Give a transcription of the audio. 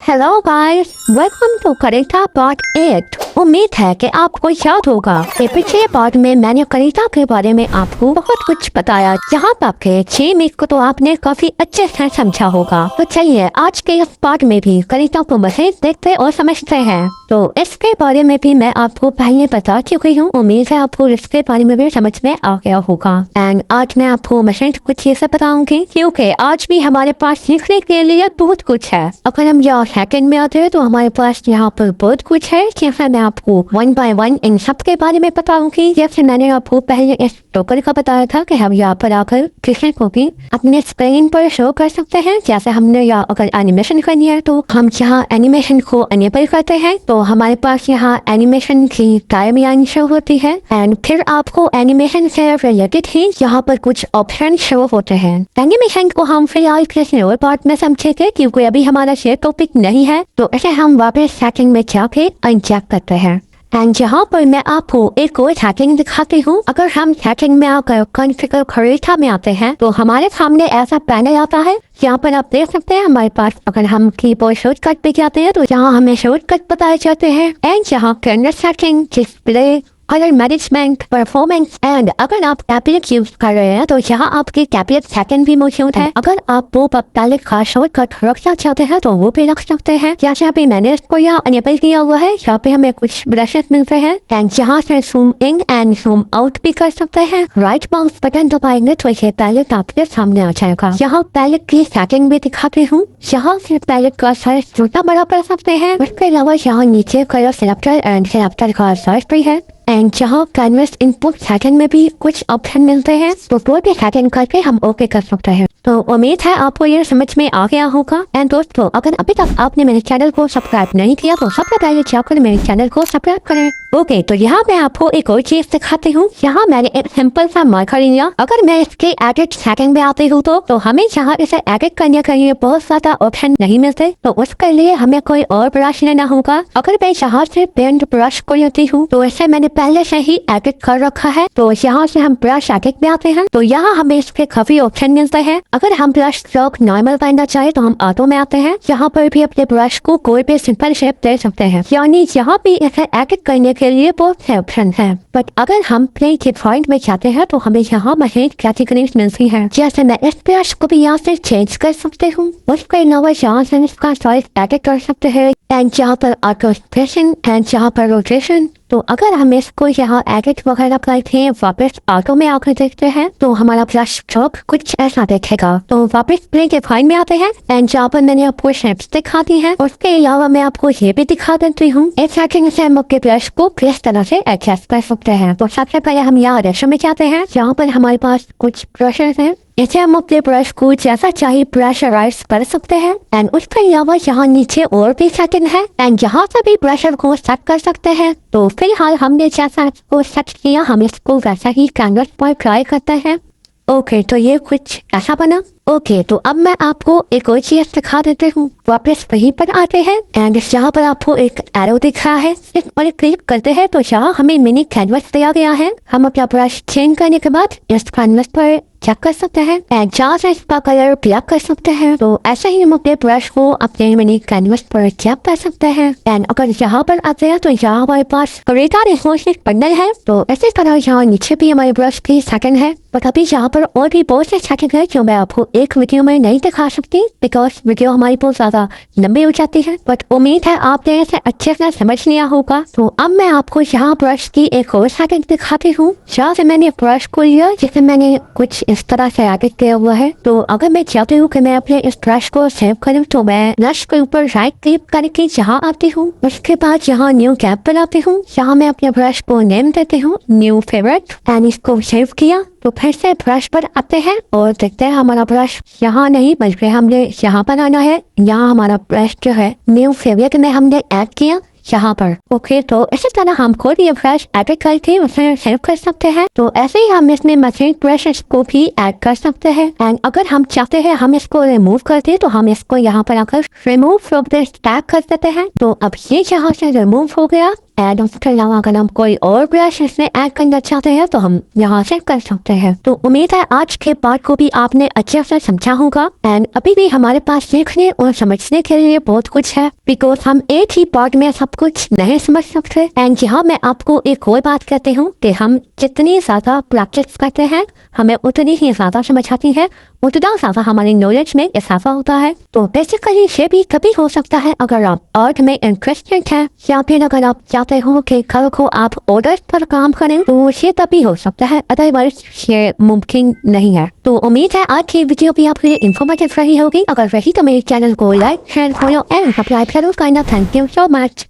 Hello guys, welcome to करेक्टा part 8। उम्मीद है कि आपको याद होगा कि पिछले पार्ट में मैंने करेक्टा के बारे में आपको बहुत कुछ बताया। जहाँ तक के 6 मिनट को तो आपने काफी अच्छे से समझा होगा। तो चलिए आज के इस पार्ट में भी करेक्टा को मजीद देखते और समझते हैं। तो इसके बारे में भी मैं आपको पहले बता चुकी हूँ। उम्मीद है आपको इसके बारे में भी समझ में आ गया होगा। एंड आज मैं आपको मजीद कुछ चीजें बताऊंगी, क्योंकि आज भी हमारे पास सीखने के लिए बहुत कुछ है। अगर हम यहाँ सेकंड में आते हैं तो हमारे पास यहाँ पर बहुत कुछ है, जैसे मैं आपको 1 बाय 1 इन सब के बारे में बताऊंगी। जैसे मैंने आपको पहले इस टोकन का बताया था कि हम यहाँ पर आकर किसी को भी अपने स्क्रीन पर शो कर सकते हैं। जैसे हमने यहाँ अगर एनिमेशन करनी है तो हम यहाँ एनिमेशन को अनेबल करते हैं, तो हमारे पास यहाँ एनिमेशन की टाइमलाइन शो होती है। एंड फिर आपको एनिमेशन से रिलेटेड ही यहाँ पर कुछ ऑप्शन शो होते हैं। एनिमेशन को हम फिलहाल किसी और पार्ट में समझेंगे, क्योंकि अभी हमारा ये टॉपिक नहीं है। तो इसे हम वापस सेटिंग में जाके अनचेक करते हैं। एंड यहाँ पर मैं आपको एक और सेटिंग दिखाती हूँ। अगर हम सेटिंग में आकर कॉन्फ़िगर करेक्टा में आते हैं तो हमारे सामने ऐसा पैनल आता है। यहाँ पर आप देख सकते हैं हमारे पास अगर हम कीबोर्ड शॉर्टकट पे जाते हैं तो यहाँ हमें शॉर्टकट बताए जाते हैं। एंड यहाँ camera setting, display, colour management, performance and अगर आप टैबलेट यूज कर रहे हैं तो यहाँ आपकी टैबलेट सेकंड भी मौजूद है। अगर आप वो टैबलेट का शॉर्टकट रखना चाहते हैं तो वो भी रख सकते हैं। जैसे अभी मैंने इसको यहाँ अनेबल किया हुआ है। यहाँ पे हमें कुछ ब्रशेस मिलते हैं एंड यहाँ से zoom in and zoom out भी कर सकते हैं। राइट माउस बटन दबाएंगे तो ये पैलेट आपके सामने आ जाएगा। यहाँ पैलेट की सेटिंग भी दिखाती हूँ। यहाँ से पैलेट का साइज छोटा बड़ा कर सकते हैं। उसके अलावा यहाँ नीचे कलर सिलेक्टर एंड सिलेक्टर का साइज भी है। एंड जहाँ कैनवस इनपुट सेटिंग में भी कुछ ऑप्शन मिलते हैं, तो वो भी सेटिंग करके हम ओके कर सकते हैं। तो उम्मीद है आपको ये समझ में आ गया होगा। एंड दोस्तों, अगर अभी तक आपने मेरे चैनल को सब्सक्राइब नहीं किया तो सबसे पहले जाकर मेरे चैनल को सब्सक्राइब करें। ओके, तो यहाँ मैं आपको एक और चीज दिखाती हूँ। यहाँ मैंने एक सिंपल सा मार्कर लिया। अगर मैं इसके एडिट सेटिंग में आती हूँ तो हमें यहाँ इसे एडिट करने के लिए बहुत ज्यादा ऑप्शन नहीं मिलते, तो उसके लिए हमें कोई और ब्रश लेना होगा। अगर मैं यहाँ से पेंट ब्रश को लेती हूूँ तो इसे मैंने पहले से ही एडिट कर रखा है। तो यहाँ से हम ब्रश एडिट में आते हैं तो यहाँ हमें इसके काफी ऑप्शन मिलते हैं। अगर हम ब्रश स्ट्रोक नॉर्मल करना चाहे तो हम ऑटो में आते हैं। यहाँ पर भी अपने ब्रश को कोई भी सिंपल शेप दे सकते हैं। यानी यहाँ भी इसे एडिट करने के लिए बहुत से ऑप्शन है। बट अगर हम प्ले के पॉइंट में जाते हैं तो हमें यहाँ मशीन कैटेगरीज मिलती है। जैसे मैं इस ब्रश को भी यहाँ से चेंज कर सकते हूँ। उसके अलावा यहाँ से इसका साइज एडिट कर सकते हैं। एंड यहाँ पर ऑटो स्पेसिंग एंड यहाँ पर रोटेशन। तो अगर हम इसको यहाँ एडिट वगैरह करते हैं वापस ऑटो में आकर देखते हैं तो हमारा ब्रश स्ट्रोक कुछ ऐसा दिखेगा। तो वापस प्ले के फाइन में आते हैं एंड जहाँ पर मैंने आपको शेप्स दिखा दी है। उसके अलावा मैं आपको ये भी दिखा देती हूँ। इस सेटिंग से हम अपने ब्रश को किस तरह से एडजस्ट कर सकते हैं। तो सबसे पहले हम यहाँ रेशो में जाते हैं। यहाँ पर हमारे पास कुछ ब्रशेस हैं। इसे हम अपने ब्रश को जैसा चाहिए प्रेशराइज कर सकते हैं। एंड उसके अलावा यहाँ नीचे और भी सेटिंग है एंड यहाँ से भी प्रेशर को सेट कर सकते हैं। तो फिलहाल हमने जैसा इसको सेट किया हम इसको वैसा ही कैनवस पर ट्राई करते हैं। ओके, तो ये कुछ ऐसा बना। ओके, तो अब मैं आपको एक और चीज दिखा देती हूँ। वापस वहीं पर आते हैं एंड यहाँ पर आपको एक एरो दिख रहा है। इस पर क्लिक करते हैं तो यहाँ हमें मिनी कैनवस दिया गया है। हम अपना ब्रश चेंज करने के बाद इस कैनवस पर चेक कर सकते हैं एंड जहाँ से इसका कलर ब्लैक कर सकते हैं। तो ऐसे ही हम अपने ब्रश को अपने मिनी कैनवस पर चेक कर सकते हैं। एंड अगर यहाँ पर आते हैं तो यहाँ हमारे पास करेक्टा रिसोर्सेज बंडल है। तो इसी तरह यहाँ नीचे भी हमारे ब्रश की सेटिंग है। बट अभी यहाँ पर और भी बहुत से सेटिंग है जो मैं आपको एक वीडियो में नहीं दिखा सकती, बिकॉज वीडियो हमारी बहुत ज्यादा लंबी हो जाती है। बट उम्मीद है आपने इसे अच्छे से समझ लिया होगा। तो अब मैं आपको यहाँ ब्रश की एक और सेटिंग दिखाती हूँ। जहाँ से मैंने ब्रश को लिया जिसे मैंने कुछ इस तरह से एडिट किया हुआ है। तो अगर मैं चाहती हूँ कि मैं अपने इस ब्रश को सेव करूँ तो मैं ब्रश के ऊपर राइट क्लिक करके यहाँ आती हूँ। उसके बाद यहाँ न्यू कैप बनाती हूँ। यहाँ मैं अपने ब्रश को नेम देती हूँ न्यू फेवरेट एंड इसको सेव किया। तो फिर से ब्रश पर आते हैं और देखते हैं हमारा ब्रश यहाँ नहीं बल्कि हमने यहाँ पर आना है। यहाँ हमारा ब्रश जो है न्यू फेवरेट में हमने ऐड किया यहाँ पर। ओके, तो इसी तरह हम खुद ये ब्रश एडिट करके उसे सेव कर सकते हैं। तो ऐसे ही हम इसमें मशीन ब्रशेस को भी ऐड कर सकते हैं। एंड अगर हम चाहते हैं हम इसको रिमूव करते तो हम इसको यहाँ पर आकर रिमूव फ्रॉम द स्टैक कर देते हैं। तो अब ये यहाँ से रिमूव हो गया एंड उसके अलावा अगर हम कोई और ब्रश इसमें ऐड करना चाहते हैं तो हम यहाँ से कर सकते हैं। तो उम्मीद है आज के पार्ट को भी आपने अच्छे से समझा होगा एंड अभी भी हमारे पास सीखने और समझने के लिए बहुत कुछ है, बिकॉज हम एक ही पार्ट में सब कुछ नहीं समझ सकते। एंड यहाँ मैं आपको एक और बात कहती हूँ कि हम जितनी ज्यादा प्रैक्टिस करते हैं हमें उतनी ही ज्यादा समझ आती है, उतना ज्यादा हमारी नॉलेज में इजाफा होता है। तो बेसिकली ये भी कभी हो सकता है अगर आप आर्ट में इंटरेस्टेड हैं या फिर अगर आप चाहते हो कि कल को आप ऑर्डर पर काम करें तो ये तभी हो सकता है, अदरवाइज ये मुमकिन नहीं है। तो उम्मीद है आज की वीडियो भी आपके लिए इन्फॉर्मेटिव रही होगी। अगर रही तो मेरे चैनल को like share follow and subscribe जरूर करना। Thank you so much.